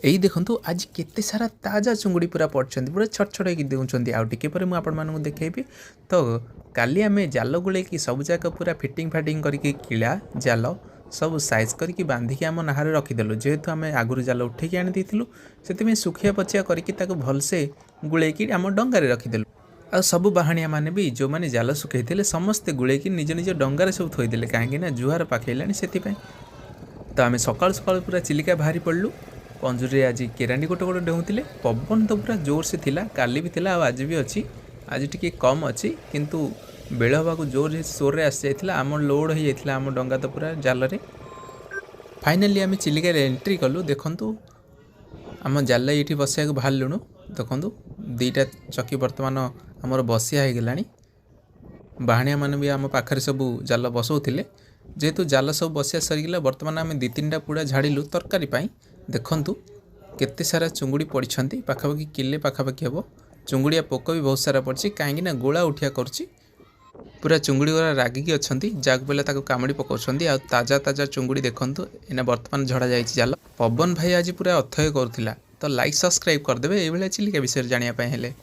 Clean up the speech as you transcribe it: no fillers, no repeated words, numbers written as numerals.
यही देखो आज केते सारा ताजा चुंगुड़ी पूरा पड़छन पूरा छट छट होगी देउछन आउ टिके पर मु आपण मानकु देखेबी। तो काली आमे जाल गुले कि सब जाक पूरा फिटिंग फाटिंग करके किला जाल सब साइज करके बांधिकी आम नाहर रखीदेलु जेहेतु आम आगुरी जाल उठेकी आनी देथिलु सेतिमे सुखिया पचिया करके ताको भलसे गुलेकी आम डंगारे रखीदेलु। आ सब बाहानिया माने भी जो माने जाल सुखैथिले समस्ते गुलेकी निज निज डंगारे सब थोइदेले काहेकि ना जुहार पाखैलानी सेतिपय। तो आम सकाल सकाल पूरा चिलिका बाहरी पड़लु पंजुरी आज केरानी गोटे गोटे डेउथिले पवन तो पूरा जोर से थिला काली भी थिला आज भी अच्छी आज टिके कम अच्छी किंतु बेल हवा जोर सोर रे आसी जाइथिला आम लोड हो जाइथिला आम डंगा तो पूरा जाल रे। फाइनाली आम चिलिका एंट्री कलु देखंतु आम जाल ये बसिया बाहरलुणु देखंतु दीटा चकी बर्तमान आमर बसिया हो गलानी बाहानिया माने भी आम पाखरे सब जाल बसौथिले जेहेतु जाल सब बसिया सरीगला बर्तमान आम दी तीन टा पूरा झाड़िलु तरकारी पाई। देखंतु केते सारा चुंगुड़ी पड़छंती पाखापाखि किले पाखापाखि हम चुंगुड़िया पोक भी बहुत सारा पड़छि कहीं गोला उठिया करछि पूरा चुंगुड़ी गुरा रागिकी अच्छी जाग पहले ताको कामुड़ी पकाउछंती आ ताजा ताजा चुंगुड़ी देखंतु एना वर्तमान झड़ा जाइछि जाल। पवन भाई आज पूरा अथय करुथिला तो लाइक सब्सक्राइब करदेबे एभले चिलिका विषय जानिया पाए हेले।